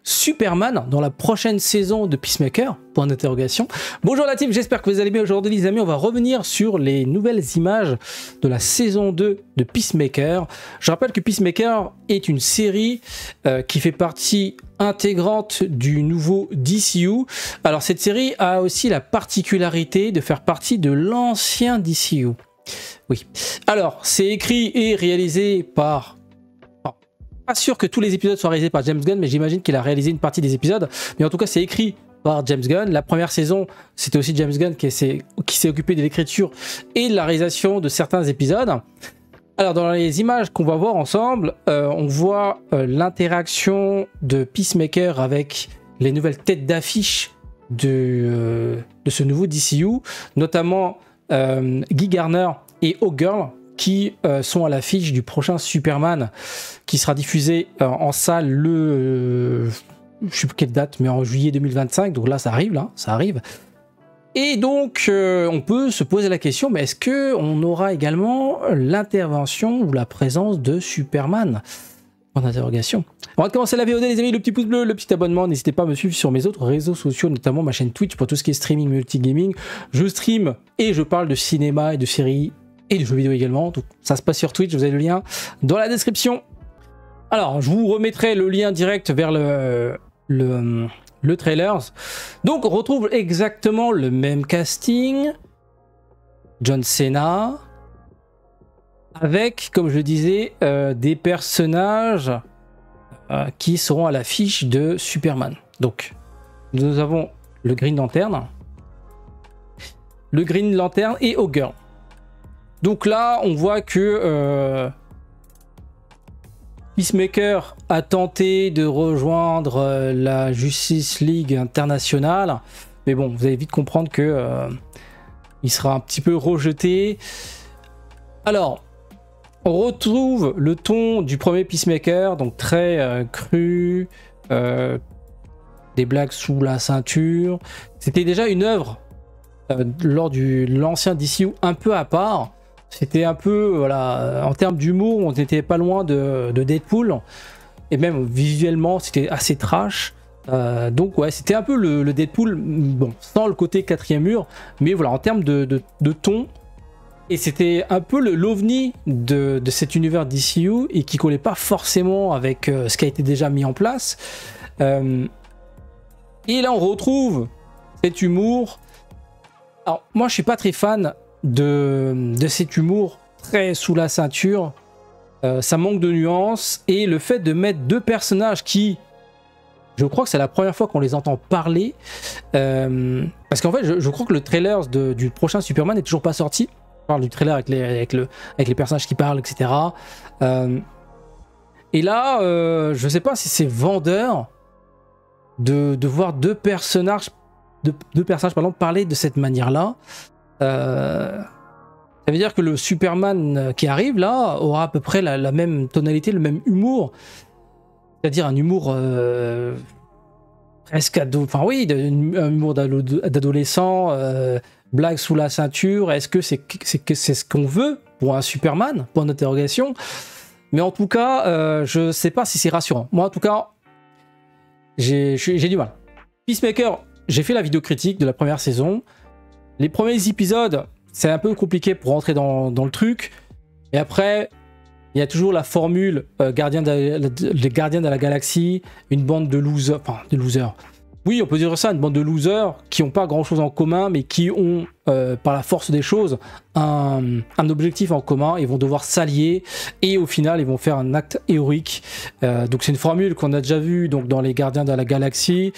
Superman dans la prochaine saison de Peacemaker? Point d'interrogation. Bonjour la team, j'espère que vous allez bien aujourd'hui les amis. On va revenir sur les nouvelles images de la saison 2 de Peacemaker. Je rappelle que Peacemaker est une série qui fait partie intégrante du nouveau DCU. Alors cette série a aussi la particularité de faire partie de l'ancien DCU. Oui. Alors c'est écrit et réalisé par... Pas sûr que tous les épisodes soient réalisés par James Gunn, mais j'imagine qu'il a réalisé une partie des épisodes. Mais en tout cas, c'est écrit par James Gunn. La première saison, c'était aussi James Gunn qui s'est occupé de l'écriture et de la réalisation de certains épisodes. Alors, dans les images qu'on va voir ensemble, on voit l'interaction de Peacemaker avec les nouvelles têtes d'affiche de ce nouveau DCU, notamment Guy Garner et Hawkgirl, qui sont à l'affiche du prochain Superman qui sera diffusé en salle le... je sais plus quelle date, mais en juillet 2025, donc là ça arrive, Et donc on peut se poser la question, mais est-ce qu'on aura également l'intervention ou la présence de Superman? En interrogation. On va commencer la VOD les amis, le petit pouce bleu, le petit abonnement, n'hésitez pas à me suivre sur mes autres réseaux sociaux, notamment ma chaîne Twitch pour tout ce qui est streaming, multigaming. Je stream et je parle de cinéma et de séries et de jeux vidéo également, donc ça se passe sur Twitch, vous avez le lien dans la description. Alors je vous remettrai le lien direct vers le trailer. Donc on retrouve exactement le même casting, John Cena, avec, comme je le disais, des personnages qui seront à l'affiche de Superman. Donc nous avons le Green Lantern et Hawkgirl. Donc là, on voit que Peacemaker a tenté de rejoindre la Justice League internationale, mais bon, vous allez vite comprendre que il sera un petit peu rejeté. Alors, on retrouve le ton du premier Peacemaker, donc très cru, des blagues sous la ceinture. C'était déjà une œuvre lors de l'ancien DCU un peu à part. C'était un peu, voilà, en termes d'humour, on n'était pas loin de Deadpool. Et même visuellement, c'était assez trash. Donc ouais, c'était un peu le Deadpool, bon, sans le côté quatrième mur. Mais voilà, en termes de ton. Et c'était un peu l'ovni de cet univers DCU et qui collait pas forcément avec ce qui a été déjà mis en place. Et là, on retrouve cet humour. Alors, moi, je suis pas très fan de cet humour très sous la ceinture, ça manque de nuances, et le fait de mettre deux personnages qui, je crois que c'est la première fois qu'on les entend parler, parce qu'en fait je crois que le trailer du prochain Superman n'est toujours pas sorti. Je parle du trailer avec les personnages qui parlent, etc. Et là je sais pas si c'est vendeur de voir deux personnages parler de cette manière là. Ça veut dire que le Superman qui arrive là aura à peu près la même tonalité, le même humour, c'est-à-dire un humour presque un humour d'adolescent, blague sous la ceinture. Est-ce que c'est ce qu'on veut pour un Superman? Point d'interrogation. Mais en tout cas, je sais pas si c'est rassurant. Moi en tout cas, j'ai du mal. Peacemaker, j'ai fait la vidéo critique de la première saison. Les premiers épisodes, c'est un peu compliqué pour rentrer dans le truc. Et après, il y a toujours la formule les gardiens de la galaxie, une bande de losers. Enfin, de losers. Oui, on peut dire ça, une bande de losers qui n'ont pas grand-chose en commun, mais qui ont, par la force des choses, un objectif en commun. Ils vont devoir s'allier et au final, ils vont faire un acte héroïque. Donc c'est une formule qu'on a déjà vue dans les Gardiens de la Galaxie,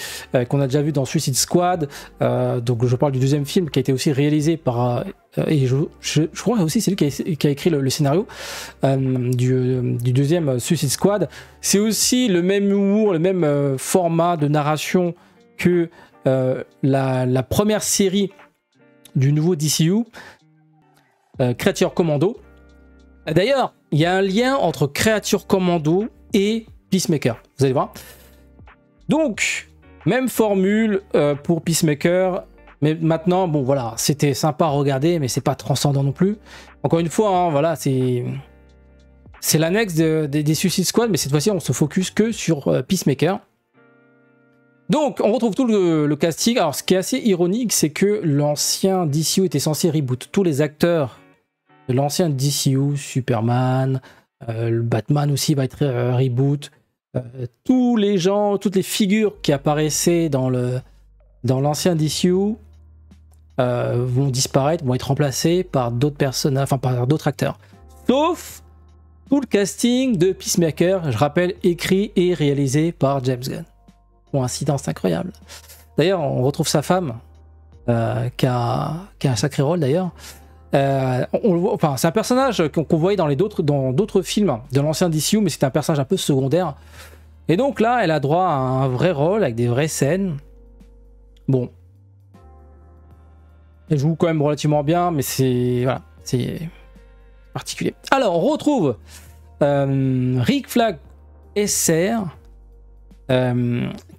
qu'on a déjà vu dans Suicide Squad. Donc je parle du deuxième film qui a été aussi réalisé par... et je crois aussi c'est lui qui a écrit le scénario du deuxième Suicide Squad. C'est aussi le même humour, le même format de narration que la première série du nouveau DCU, Creature Commando. D'ailleurs, il y a un lien entre Creature Commando et Peacemaker, vous allez voir. Donc, même formule pour Peacemaker, mais maintenant, bon voilà, c'était sympa à regarder, mais c'est pas transcendant non plus. Encore une fois, hein, voilà, c'est l'annexe des Suicide Squad, mais cette fois-ci, on se focus que sur Peacemaker. Donc, on retrouve tout le casting. Alors, ce qui est assez ironique, c'est que l'ancien DCU était censé reboot. Tous les acteurs de l'ancien DCU, Superman, le Batman aussi va être reboot. Tous les gens, toutes les figures qui apparaissaient dans l'ancien DCU vont disparaître, vont être remplacés par d'autres personnages, enfin par d'autres acteurs. Sauf tout le casting de Peacemaker, je rappelle, écrit et réalisé par James Gunn. Coïncidence incroyable. D'ailleurs, on retrouve sa femme, qui a un sacré rôle d'ailleurs. Enfin, c'est un personnage qu'on voyait dans d'autres films de l'ancien DCU, mais c'était un personnage un peu secondaire. Et donc là, elle a droit à un vrai rôle avec des vraies scènes. Bon, elle joue quand même relativement bien, mais c'est particulier. Alors, on retrouve Rick Flag SR,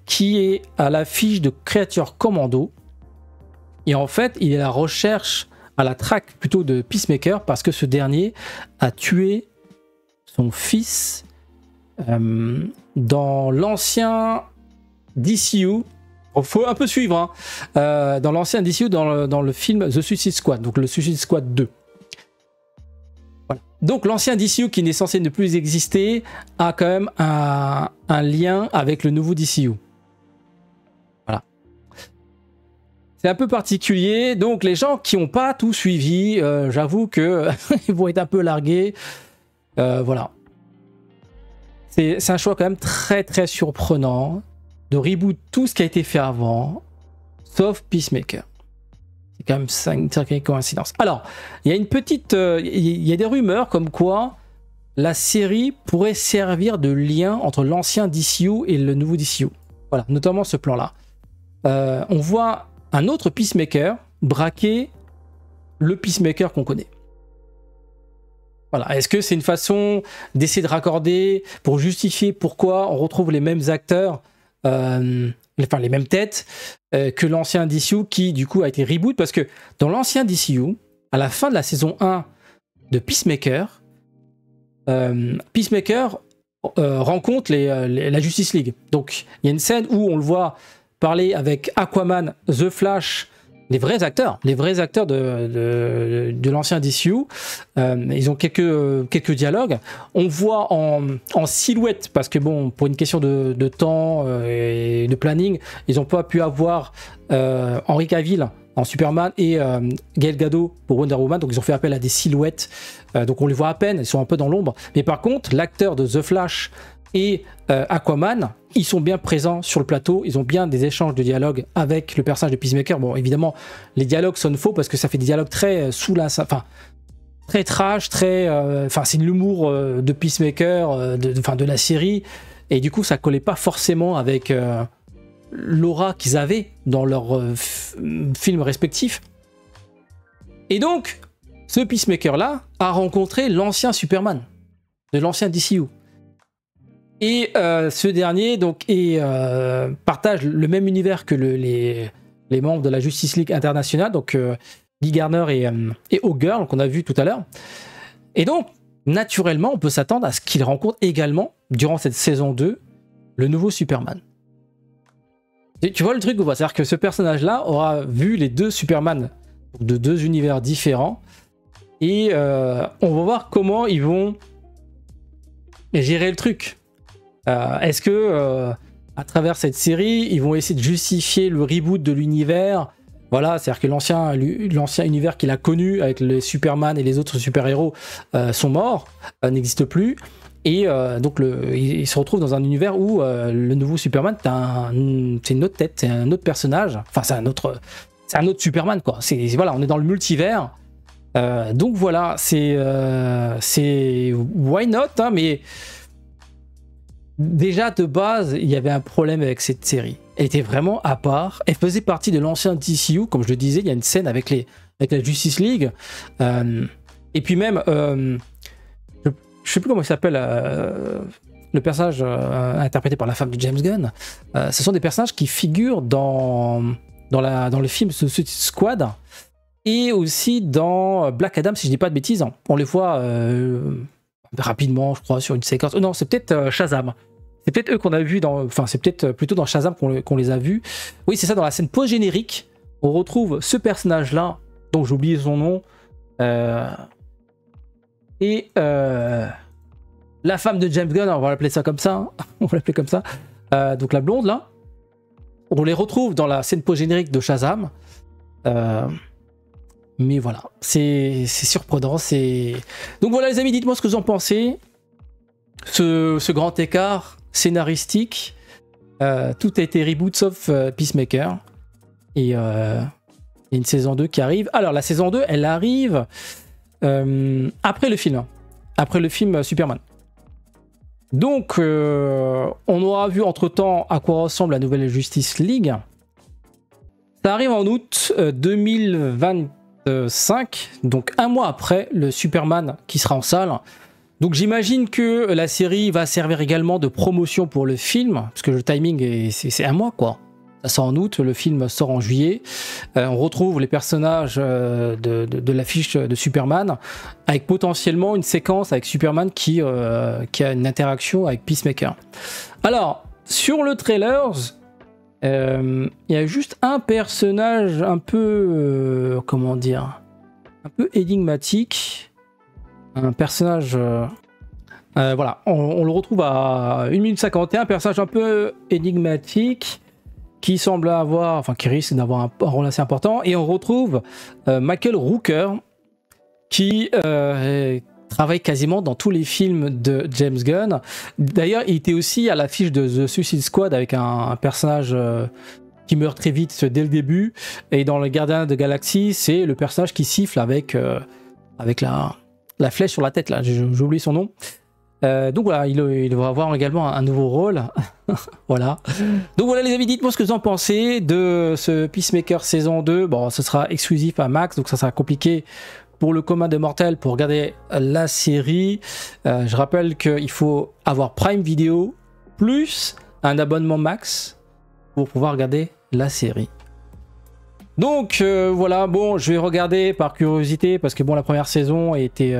qui est à l'affiche de Creature Commando. Et en fait, il est à la recherche, à la traque plutôt de Peacemaker, parce que ce dernier a tué son fils dans l'ancien DCU. Il faut un peu suivre, hein, dans l'ancien DCU, dans le film The Suicide Squad, donc le Suicide Squad 2. Voilà. Donc l'ancien DCU, qui n'est censé ne plus exister, a quand même un lien avec le nouveau DCU. Voilà. C'est un peu particulier. Donc les gens qui n'ont pas tout suivi, j'avoue qu'ils vont être un peu largués. Voilà. C'est un choix quand même très très surprenant de reboot tout ce qui a été fait avant, sauf Peacemaker. C'est quand même une certaine coïncidence. Alors, il y a une petite... il y a des rumeurs comme quoi la série pourrait servir de lien entre l'ancien DCU et le nouveau DCU. Voilà, notamment ce plan-là. On voit un autre Peacemaker braquer le Peacemaker qu'on connaît. Voilà. Est-ce que c'est une façon d'essayer de raccorder pour justifier pourquoi on retrouve les mêmes acteurs, enfin les mêmes têtes que l'ancien DCU qui du coup a été reboot? Parce que dans l'ancien DCU, à la fin de la saison 1 de Peacemaker, Peacemaker rencontre la Justice League. Donc il y a une scène où on le voit parler avec Aquaman, The Flash, les vrais acteurs de l'ancien DCU. Ils ont quelques dialogues. On voit en silhouette, parce que bon, pour une question de temps et de planning, ils n'ont pas pu avoir Henry Cavill en Superman et Gal Gadot pour Wonder Woman, donc ils ont fait appel à des silhouettes, donc on les voit à peine, ils sont un peu dans l'ombre. Mais par contre, l'acteur de The Flash et Aquaman, ils sont bien présents sur le plateau, ils ont bien des échanges de dialogue avec le personnage de Peacemaker. Bon, évidemment, les dialogues sonnent faux parce que ça fait des dialogues très enfin, très trash, très, enfin, c'est l'humour de Peacemaker, de la série, et du coup, ça collait pas forcément avec l'aura qu'ils avaient dans leurs films respectifs. Et donc, ce Peacemaker-là a rencontré l'ancien Superman de l'ancien DCU. Et ce dernier donc, partage le même univers que les membres de la Justice League internationale, donc Guy Gardner et Hawkgirl, qu'on a vu tout à l'heure. Et donc, naturellement, on peut s'attendre à ce qu'il rencontre également, durant cette saison 2, le nouveau Superman. Et tu vois le truc ou pas? C'est-à-dire que ce personnage-là aura vu les deux Superman de deux univers différents, et on va voir comment ils vont gérer le truc. Est-ce que à travers cette série, ils vont essayer de justifier le reboot de l'univers? Voilà, c'est-à-dire que l'ancien univers qu'il a connu avec les Superman et les autres super-héros sont morts, n'existe plus. Et donc il se retrouve dans un univers où le nouveau Superman, c'est une autre tête, c'est un autre personnage. Enfin, c'est un autre Superman, quoi. Voilà, on est dans le multivers. Donc voilà, c'est why not, hein, mais déjà de base, il y avait un problème avec cette série. Elle était vraiment à part. Elle faisait partie de l'ancien DCU, comme je le disais. Il y a une scène avec la Justice League. Et puis même, je sais plus comment il s'appelle, le personnage interprété par la femme de James Gunn. Ce sont des personnages qui figurent dans le film The Suicide Squad et aussi dans Black Adam, si je dis pas de bêtises. On les voit rapidement, je crois, sur une séquence. Non, c'est peut-être Shazam. C'est peut-être eux qu'on a vu dans... Enfin, c'est peut-être plutôt dans Shazam qu'on les a vus. Oui, c'est ça, dans la scène post-générique, on retrouve ce personnage-là, dont j'ai oublié son nom, et la femme de James Gunn, on va l'appeler ça comme ça, hein. On va l'appeler comme ça. Donc la blonde, là, on les retrouve dans la scène post-générique de Shazam. Mais voilà, c'est surprenant. Donc voilà les amis, dites-moi ce que vous en pensez. Ce grand écart scénaristique, tout a été reboot sauf Peacemaker. Et il y a une saison 2 qui arrive. Alors la saison 2, elle arrive après le film. Après le film Superman. Donc on aura vu entre-temps à quoi ressemble la nouvelle Justice League. Ça arrive en août 2025, donc un mois après le Superman qui sera en salle. Donc j'imagine que la série va servir également de promotion pour le film, parce que le timing, c'est un mois quoi. Ça sort en août, le film sort en juillet. On retrouve les personnages de l'affiche de Superman, avec potentiellement une séquence avec Superman qui a une interaction avec Peacemaker. Alors, sur le trailer, il y a juste un personnage un peu... comment dire, un peu énigmatique. Un personnage... voilà, on le retrouve à 1 minute 51, un personnage un peu énigmatique, qui semble avoir, enfin qui risque d'avoir un rôle assez important, et on retrouve Michael Rooker qui travaille quasiment dans tous les films de James Gunn. D'ailleurs, il était aussi à l'affiche de The Suicide Squad avec un personnage qui meurt très vite dès le début, et dans Le Gardien de Galaxie, c'est le personnage qui siffle avec la flèche sur la tête, là, j'ai oublié son nom. Donc voilà, il va avoir également un nouveau rôle. Voilà. Donc voilà les amis, dites-moi ce que vous en pensez de ce Peacemaker saison 2. Bon, ce sera exclusif à Max, donc ça sera compliqué pour le commun des mortels pour regarder la série. Je rappelle qu'il faut avoir Prime Video plus un abonnement Max pour pouvoir regarder la série. Donc voilà, bon, je vais regarder par curiosité parce que bon, la première saison était...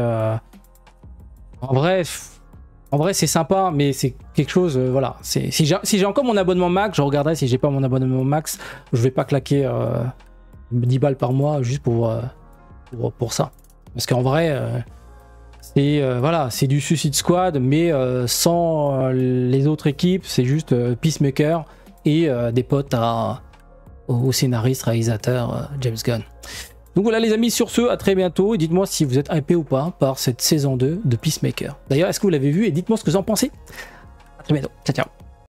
En vrai, c'est sympa, mais c'est quelque chose, voilà. Si j'ai encore mon abonnement Max, je regarderai. Si j'ai pas mon abonnement Max, je vais pas claquer 10 balles par mois juste pour ça. Parce qu'en vrai, voilà, c'est du Suicide Squad, mais sans les autres équipes, c'est juste Peacemaker et des potes au scénariste, réalisateur James Gunn. Donc voilà les amis, sur ce, à très bientôt, et dites-moi si vous êtes hypé ou pas par cette saison 2 de Peacemaker. D'ailleurs, est-ce que vous l'avez vu, et dites-moi ce que vous en pensez. À très bientôt, ciao ciao.